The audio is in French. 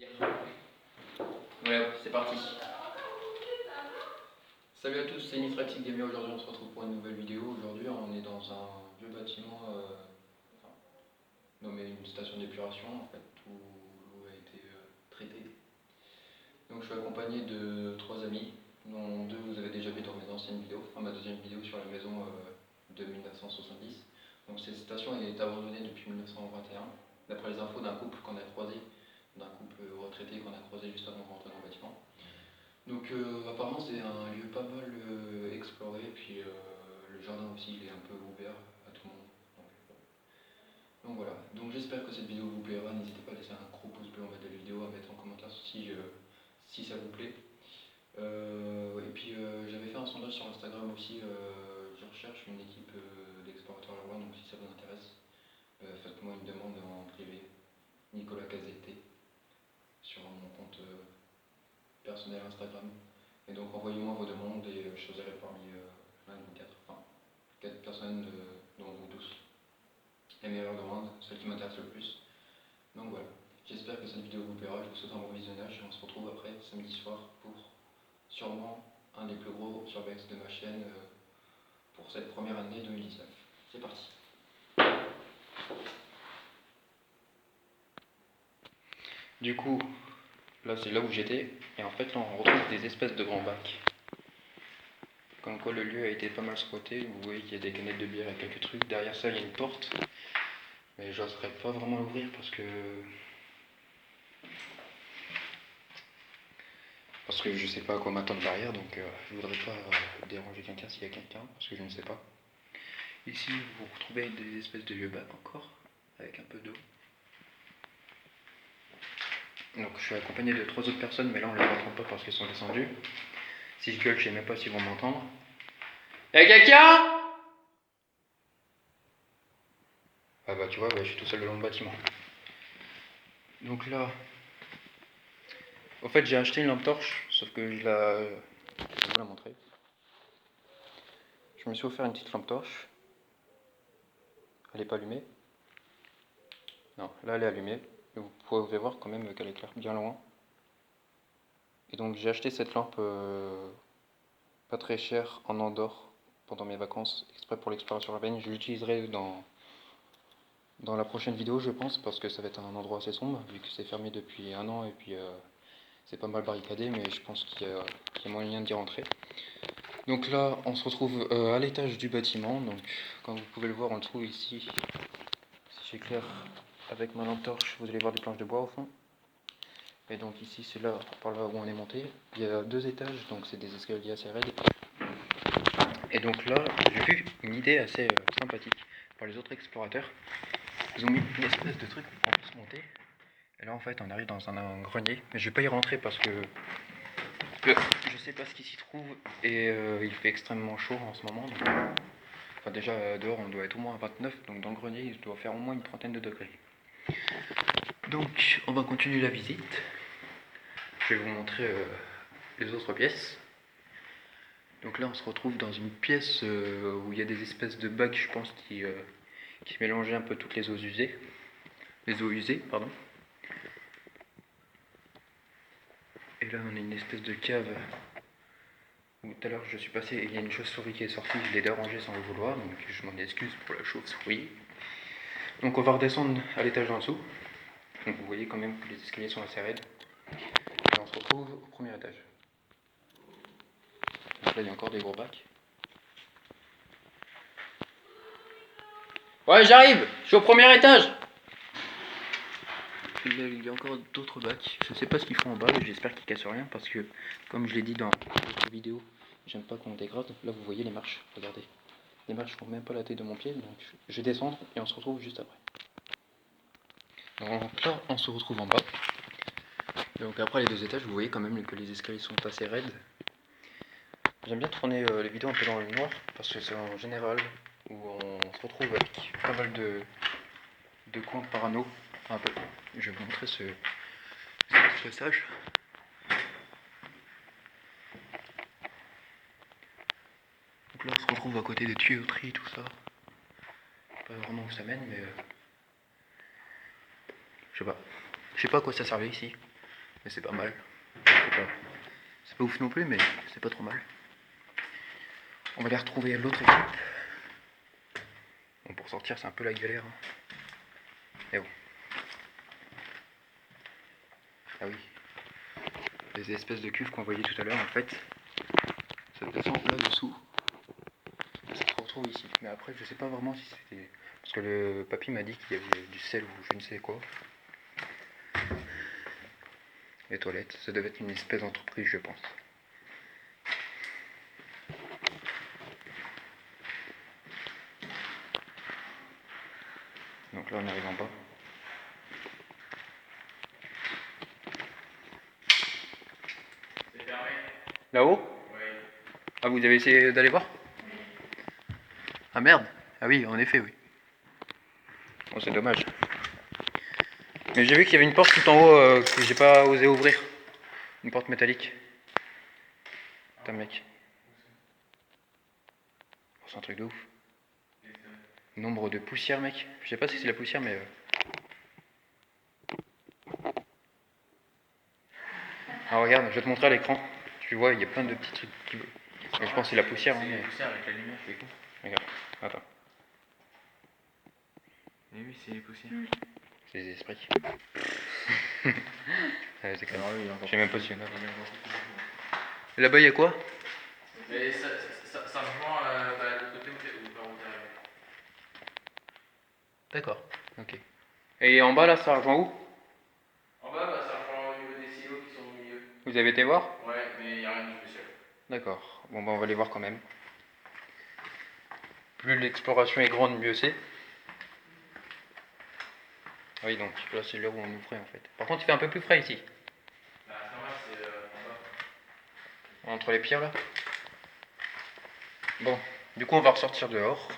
Ouais, c'est parti. Salut à tous, c'est Nitratic Gamer. Aujourd'hui on se retrouve pour une nouvelle vidéo. Aujourd'hui on est dans un vieux bâtiment nommé une station d'épuration, en fait, où l'eau a été traitée. Donc je suis accompagné de trois amis, dont deux vous avez déjà vu dans mes anciennes vidéos, enfin ma deuxième vidéo sur la maison de 1970. Donc cette station est abandonnée depuis 1921, d'après les infos d'un couple qu'on a croisé, d'un couple retraité qu'on a croisé juste avant de rentrer dans le bâtiment. Donc apparemment c'est un lieu pas mal exploré, puis le jardin aussi il est un peu ouvert à tout le monde. Donc voilà, donc j'espère que cette vidéo vous plaira, n'hésitez pas à laisser un gros pouce bleu en bas de la vidéo, à mettre en commentaire si ça vous plaît. Et puis j'avais fait un sondage sur Instagram aussi, je recherche une équipe d'explorateurs là-bas, donc si ça vous intéresse, faites-moi une demande en privé, Nicolas Cazeté, sur mon compte personnel Instagram. Et donc envoyez-moi vos demandes et je choisirai parmi l'un de vous quatre, enfin quatre personnes dont vous tous, les meilleures demandes, celles qui m'intéressent le plus. Donc voilà, j'espère que cette vidéo vous plaira, je vous souhaite un bon visionnage et on se retrouve après samedi soir pour sûrement un des plus gros survex de ma chaîne pour cette première année 2019. C'est parti. Du coup, là c'est là où j'étais, et en fait là on retrouve des espèces de grands bacs. Comme quoi le lieu a été pas mal squatté, vous voyez qu'il y a des canettes de bière et quelques trucs. Derrière ça il y a une porte, mais j'oserais pas vraiment l'ouvrir parce que je sais pas à quoi m'attendre derrière, donc je voudrais pas déranger quelqu'un s'il y a quelqu'un, parce que je ne sais pas. Ici vous retrouvez des espèces de vieux bacs encore, avec un peu d'eau. Donc je suis accompagné de trois autres personnes, mais là on les entend pas parce qu'elles sont descendues. Si je gueule, je sais même pas s'ils vont m'entendre. Y'a quelqu'un? Ah bah tu vois, je suis tout seul le long du bâtiment. Donc là, en fait j'ai acheté une lampe torche, sauf que je vais vous la montrer. Je me suis offert une petite lampe torche. Elle est pas allumée. Non, là elle est allumée. Et vous pouvez voir quand même qu'elle éclaire bien loin. Et donc j'ai acheté cette lampe pas très chère en Andorre pendant mes vacances, exprès pour l'exploration urbaine. Je l'utiliserai dans la prochaine vidéo je pense, parce que ça va être un endroit assez sombre, vu que c'est fermé depuis un an et puis c'est pas mal barricadé, mais je pense qu'il y a moyen d'y rentrer. Donc là on se retrouve à l'étage du bâtiment, donc comme vous pouvez le voir on le trouve ici, si j'éclaire avec ma lampe torche vous allez voir des planches de bois au fond. Et donc ici c'est là, par là où on est monté, il y a deux étages, donc c'est des escaliers assez raides. Et donc là j'ai vu une idée assez sympathique par les autres explorateurs. Ils ont mis une espèce de truc pour qu'on puisse monter. Et là en fait on arrive dans un grenier, mais je vais pas y rentrer parce que je sais pas ce qui s'y trouve et il fait extrêmement chaud en ce moment. Donc, enfin déjà dehors on doit être au moins à 29, donc dans le grenier il doit faire au moins une trentaine de degrés. Donc on va continuer la visite. Je vais vous montrer les autres pièces. Donc là on se retrouve dans une pièce où il y a des espèces de bacs je pense qui mélangeaient un peu toutes les eaux usées. Les eaux usées, pardon. Et là on a une espèce de cave où tout à l'heure je suis passé et il y a une chauve-souris qui est sortie, je l'ai dérangée sans le vouloir, donc je m'en excuse pour la chauve-souris. Donc on va redescendre à l'étage en dessous. Donc vous voyez quand même que les escaliers sont assez raides. Et on se retrouve au premier étage. Donc là il y a encore des gros bacs. Ouais j'arrive, je suis au premier étage. Et là il y a encore d'autres bacs. Je sais pas ce qu'ils font en bas, mais j'espère qu'ils cassent rien parce que comme je l'ai dit dans d'autres vidéos, j'aime pas qu'on dégrade. Là vous voyez les marches, regardez. Les marches font même pas la taille de mon pied, donc je vais descendre et on se retrouve juste après. Donc là on se retrouve en bas. Donc après les deux étages, vous voyez quand même que les escaliers sont assez raides. J'aime bien tourner les vidéos un peu dans le noir parce que c'est en général où on se retrouve avec pas mal de coins parano. Un peu. Je vais vous montrer ce passage. Donc là on se retrouve à côté des tuyauteries, tout ça. Pas vraiment où ça mène, mais je sais pas. Je sais pas à quoi ça servait ici. Mais c'est pas mal. C'est pas ouf non plus, mais c'est pas trop mal. On va aller retrouver l'autre équipe. Bon, pour sortir, c'est un peu la galère. Hein. Mais bon. Ah oui. Les espèces de cuves qu'on voyait tout à l'heure, en fait, ça descend là-dessous. Ça se retrouve ici. Mais après, je sais pas vraiment si c'était... Parce que le papy m'a dit qu'il y avait du sel ou je ne sais quoi. Les toilettes, ça devait être une espèce d'entreprise, je pense. Donc là, on arrive en bas. C'est fermé. Là-haut? Oui. Ah, vous avez essayé d'aller voir? Ah merde. Ah oui, en effet, oui. Bon, c'est dommage. Mais j'ai vu qu'il y avait une porte tout en haut que j'ai pas osé ouvrir. Une porte métallique. Putain, mec. Oh, c'est un truc de ouf. Nombre de poussières, mec. Je sais pas si c'est la poussière, mais... Ah, regarde, je vais te montrer à l'écran. Tu vois, il y a plein de petits trucs qui... Mais je pense que c'est la poussière. C'est Hein, la mais... poussière avec la lumière qui est con. Regarde, attends. Mais oui, c'est les poussières. C'est les esprits. Ouais, c'est quand même... Alors, oui, il y a encore Je sais même pas plus. si y en a. Il y a encore plus. Là-bas, il y a quoi? Mais ça rejoint de l'autre côté où par où t'es arrivé. D'accord, ok. Et en bas, là, ça rejoint où? En bas, bah, ça rejoint au niveau des silos qui sont au milieu. Vous avez été voir? Ouais, mais il n'y a rien de spécial. D'accord. Bon, bah, on va les voir quand même. Plus l'exploration est grande, mieux c'est. Oui, donc là, c'est là où on ouvrait, en fait. Par contre, il fait un peu plus frais ici. Bah, c'est normal, c'est en bas. Entre les pierres, là. Bon, du coup, on va ressortir dehors.